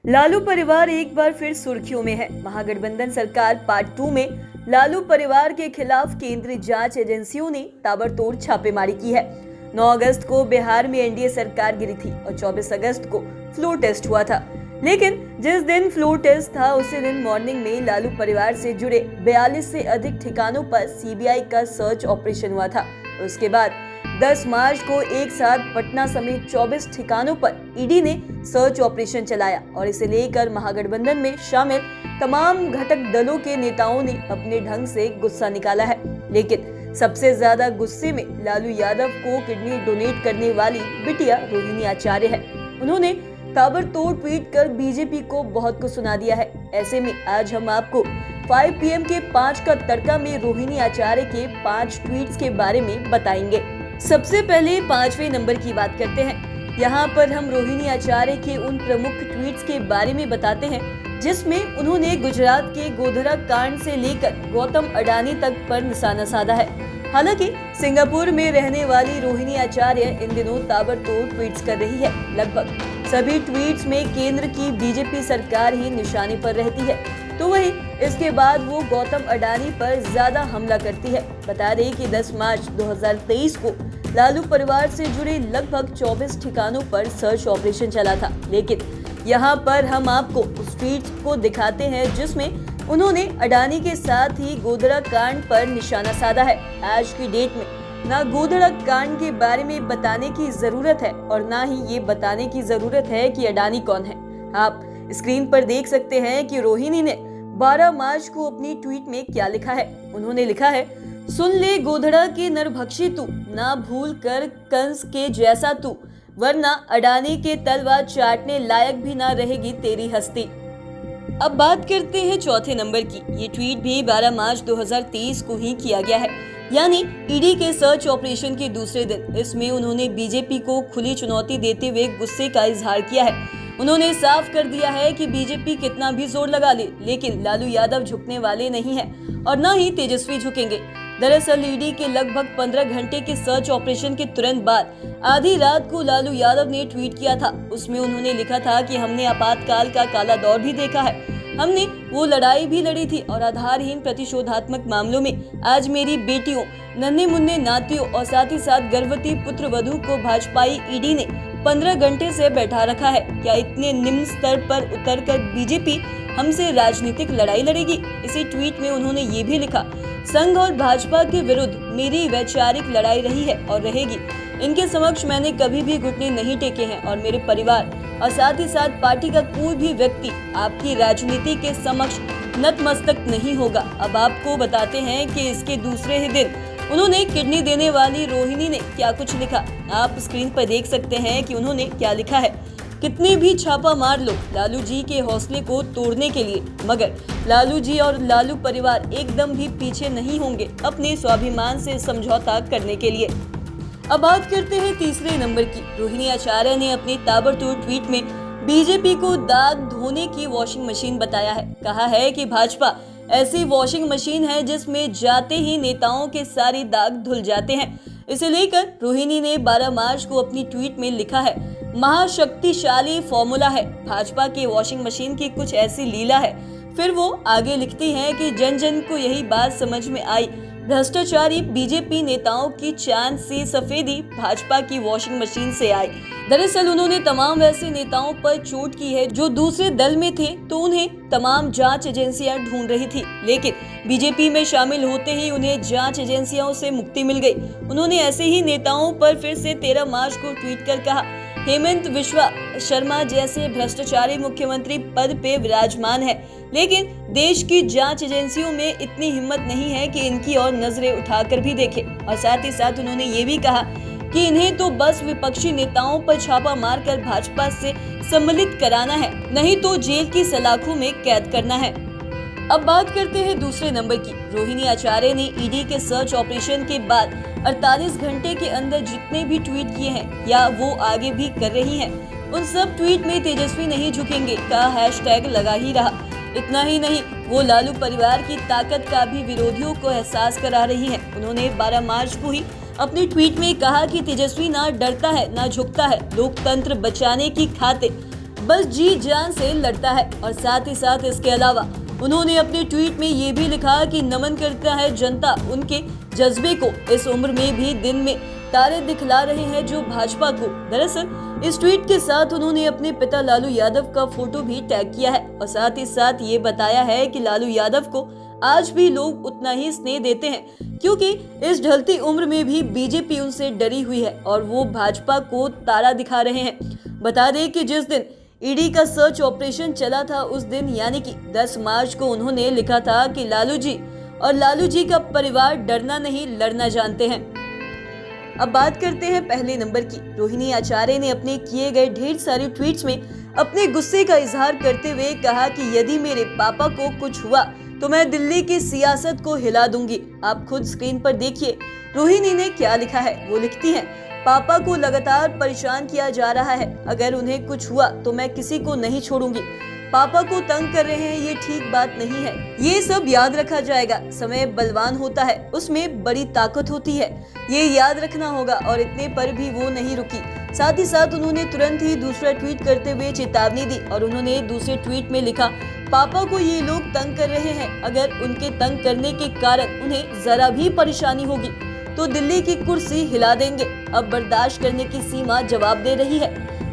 लालू परिवार एक बार फिर सुर्खियों में है। महागठबंधन सरकार पार्ट 2 में लालू परिवार के खिलाफ केंद्रीय जांच एजेंसियों ने ताबड़तोड़ छापेमारी की है। 9 अगस्त को बिहार में एनडीए सरकार गिरी थी और 24 अगस्त को फ्लोर टेस्ट हुआ था। लेकिन जिस दिन फ्लोर टेस्ट था उसी दिन मॉर्निंग में लालू परिवार से जुड़े 42 से अधिक ठिकानों पर सीबीआई का सर्च ऑपरेशन हुआ था। उसके बाद 10 मार्च को एक साथ पटना समेत 24 ठिकानों पर ईडी ने सर्च ऑपरेशन चलाया और इसे लेकर महागठबंधन में शामिल तमाम घटक दलों के नेताओं ने अपने ढंग से गुस्सा निकाला है। लेकिन सबसे ज्यादा गुस्से में लालू यादव को किडनी डोनेट करने वाली बिटिया रोहिणी आचार्य है। उन्होंने ताबड़तोड़ ट्वीट कर बीजेपी को बहुत कुछ सुना दिया है। ऐसे में आज हम आपको 5 PM के 5 का तड़का में रोहिणी आचार्य के 5 ट्वीट्स के बारे में बताएंगे। सबसे पहले 5वें नंबर की बात करते हैं। यहाँ पर हम रोहिणी आचार्य के उन प्रमुख ट्वीट्स के बारे में बताते हैं जिसमें उन्होंने गुजरात के गोधरा कांड से लेकर गौतम अडानी तक पर निशाना साधा है। हालांकि सिंगापुर में रहने वाली रोहिणी आचार्य इन दिनों ताबड़तोड़ ट्वीट्स कर रही है। लगभग सभी ट्वीट्स में केंद्र की बीजेपी सरकार ही निशाने पर रहती है, तो वहीं इसके बाद वो गौतम अडानी पर ज्यादा हमला करती है। बता दें कि 10 मार्च 2023 को लालू परिवार से जुड़े लगभग 24 ठिकानों पर सर्च ऑपरेशन चला था। लेकिन यहाँ पर हम आपको उस ट्वीट को दिखाते हैं जिसमें उन्होंने अडानी के साथ ही गोधरा कांड पर निशाना साधा है। आज की डेट में ना गोधरा कांड के बारे में बताने की जरूरत है और ना ही ये बताने की जरूरत है कि अडानी कौन है। आप स्क्रीन पर देख सकते हैं कि रोहिणी ने 12 मार्च को अपनी ट्वीट में क्या लिखा है। उन्होंने लिखा है, सुन ले गोधड़ा के नरभक्षी तू, ना भूल कर कंस के जैसा तू, वरना अडानी के तलवार चाटने लायक भी ना रहेगी तेरी हस्ती। अब बात करते हैं चौथे नंबर की। ये ट्वीट भी 12 मार्च 2023 को ही किया गया है, यानी ईडी के सर्च ऑपरेशन के दूसरे दिन। इसमें उन्होंने बीजेपी को खुली चुनौती देते हुए गुस्से का इजहार किया है। उन्होंने साफ कर दिया है कि बीजेपी कितना भी जोर लगा ले, लेकिन लालू यादव झुकने वाले नहीं हैं और न ही तेजस्वी झुकेंगे। दरअसल ईडी के लगभग 15 घंटे के सर्च ऑपरेशन के तुरंत बाद आधी रात को लालू यादव ने ट्वीट किया था। उसमें उन्होंने लिखा था कि हमने आपातकाल का काला दौर भी देखा है, हमने वो लड़ाई भी लड़ी थी और आधारहीन प्रतिशोधात्मक मामलों में आज मेरी बेटियों, नन्हे मुन्ने नातियों और साथ ही साथ गर्भवती पुत्रवधू को भाजपाई ईडी ने 15 घंटे से बैठा रखा है। क्या इतने निम्न स्तर पर उतरकर बीजेपी हमसे राजनीतिक लड़ाई लड़ेगी? इसी ट्वीट में उन्होंने ये भी लिखा, संघ और भाजपा के विरुद्ध मेरी वैचारिक लड़ाई रही है और रहेगी। इनके समक्ष मैंने कभी भी घुटने नहीं टेके हैं और मेरे परिवार और साथ ही साथ पार्टी का कोई भी व्यक्ति आपकी राजनीति के समक्ष नतमस्तक नहीं होगा। अब आपको बताते हैं कि इसके दूसरे ही दिन उन्होंने किडनी देने वाली रोहिणी ने क्या कुछ लिखा। आप स्क्रीन पर देख सकते हैं कि उन्होंने क्या लिखा है, कितनी भी छापा मार लो लालू जी के हौसले को तोड़ने के लिए, मगर लालू जी और लालू परिवार एकदम भी पीछे नहीं होंगे अपने स्वाभिमान से समझौता करने के लिए। अब बात करते हैं तीसरे नंबर की। रोहिणी आचार्य ने अपने ताबड़तोड़ ट्वीट में बीजेपी को दाग धोने की वॉशिंग मशीन बताया है। कहा है कि भाजपा ऐसी वॉशिंग मशीन है जिसमें जाते ही नेताओं के सारे दाग धुल जाते हैं। इसे लेकर रोहिणी ने 12 मार्च को अपनी ट्वीट में लिखा है, महाशक्तिशाली फॉर्मूला है, भाजपा की वॉशिंग मशीन की कुछ ऐसी लीला है। फिर वो आगे लिखती हैं कि जन जन को यही बात समझ में आई, भ्रष्टाचारी बीजेपी नेताओं की चांद सी सफेदी भाजपा की वॉशिंग मशीन से आई। दरअसल उन्होंने तमाम वैसे नेताओं पर चोट की है जो दूसरे दल में थे, तो उन्हें तमाम जांच एजेंसियां ढूंढ रही थी, लेकिन बीजेपी में शामिल होते ही उन्हें जांच एजेंसियों से मुक्ति मिल गई। उन्होंने ऐसे ही नेताओं पर फिर से 13 मार्च को ट्वीट कर कहा, हेमंत विश्वा शर्मा जैसे भ्रष्टाचारी मुख्यमंत्री पद पे विराजमान है, लेकिन देश की जांच एजेंसियों में इतनी हिम्मत नहीं है कि इनकी ओर नजरें उठाकर भी देखें। और साथ ही साथ उन्होंने ये भी कहा कि इन्हें तो बस विपक्षी नेताओं पर छापा मारकर भाजपा से सम्मिलित कराना है, नहीं तो जेल की सलाखों में कैद करना है। अब बात करते हैं दूसरे नंबर की। रोहिणी आचार्य ने ईडी के सर्च ऑपरेशन के बाद 48 घंटे के अंदर जितने भी ट्वीट किए हैं या वो आगे भी कर रही हैं, उन सब ट्वीट में तेजस्वी नहीं झुकेंगे का हैशटैग लगा ही रहा। इतना ही नहीं, वो लालू परिवार की ताकत का भी विरोधियों को एहसास करा रही हैं। उन्होंने 12 मार्च को ही अपने ट्वीट में कहा कि तेजस्वी ना डरता है ना झुकता है, लोकतंत्र बचाने की खातिर बस जी जान से लड़ता है। और साथ ही साथ इसके अलावा उन्होंने अपने ट्वीट में ये भी लिखा कि नमन करता है जनता उनके जज्बे को, इस उम्र में भी दिन में तारे दिखला रहे हैं जो भाजपा को। दरअसल इस ट्वीट के साथ उन्होंने अपने पिता लालू यादव का फोटो भी टैग किया है और साथ ही साथ ये बताया है कि लालू यादव को आज भी लोग उतना ही स्नेह देते हैं क्योंकि इस ढलती उम्र में भी बीजेपी उनसे डरी हुई है और वो भाजपा को तारा दिखा रहे हैं। बता दें कि जिस दिन ईडी का सर्च ऑपरेशन चला था उस दिन यानी कि 10 मार्च को उन्होंने लिखा था कि लालू जी और लालू जी का परिवार डरना नहीं लड़ना जानते हैं। अब बात करते हैं पहले नंबर की। रोहिणी आचार्य ने अपने किए गए ढेर सारे ट्वीट्स में अपने गुस्से का इजहार करते हुए कहा कि यदि मेरे पापा को कुछ हुआ तो मैं दिल्ली की सियासत को हिला दूंगी। आप खुद स्क्रीन पर देखिए रोहिणी ने क्या लिखा है। वो लिखती हैं, पापा को लगातार परेशान किया जा रहा है, अगर उन्हें कुछ हुआ तो मैं किसी को नहीं छोड़ूंगी। पापा को तंग कर रहे हैं, ये ठीक बात नहीं है। ये सब याद रखा जाएगा। समय बलवान होता है, उसमें बड़ी ताकत होती है, ये याद रखना होगा। और इतने पर भी वो नहीं रुकी। साथ ही साथ उन्होंने तुरंत ही दूसरा ट्वीट करते हुए चेतावनी दी और उन्होंने दूसरे ट्वीट में लिखा, पापा को ये लोग तंग कर रहे हैं, अगर उनके तंग करने के कारण उन्हें जरा भी परेशानी होगी तो दिल्ली की कुर्सी हिला देंगे। अब बर्दाश्त करने की सीमा जवाब दे रही है।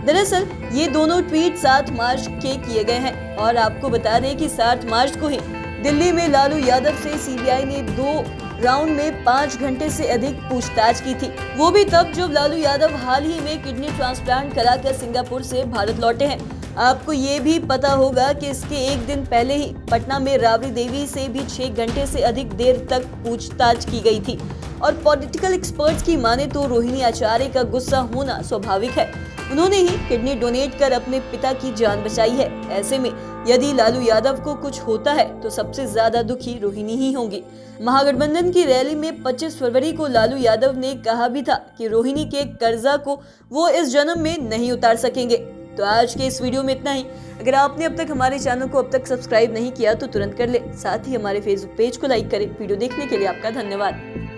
दरअसल ये दोनों ट्वीट 7 मार्च के किए गए हैं और आपको बता दें कि 7 मार्च को ही दिल्ली में लालू यादव से सीबीआई ने 2 राउंड में 5 घंटे से अधिक पूछताछ की थी। वो भी तब जब लालू यादव हाल ही में किडनी ट्रांसप्लांट कराकर सिंगापुर से भारत लौटे हैं। आपको ये भी पता होगा कि इसके एक दिन पहले ही पटना में राबड़ी देवी से भी 6 घंटे से अधिक देर तक पूछताछ की गई थी। और पॉलिटिकल एक्सपर्ट्स की माने तो रोहिणी आचार्य का गुस्सा होना स्वाभाविक है। उन्होंने ही किडनी डोनेट कर अपने पिता की जान बचाई है। ऐसे में यदि लालू यादव को कुछ होता है तो सबसे ज्यादा दुखी रोहिणी ही होंगी। महागठबंधन की रैली में 25 फरवरी को लालू यादव ने कहा भी था कि रोहिणी के कर्जा को वो इस जन्म में नहीं उतार सकेंगे। तो आज के इस वीडियो में इतना ही। अगर आपने अब तक हमारे चैनल को अब तक सब्सक्राइब नहीं किया तो तुरंत कर ले। साथ ही हमारे फेसबुक पेज को लाइक करें। वीडियो देखने के लिए आपका धन्यवाद।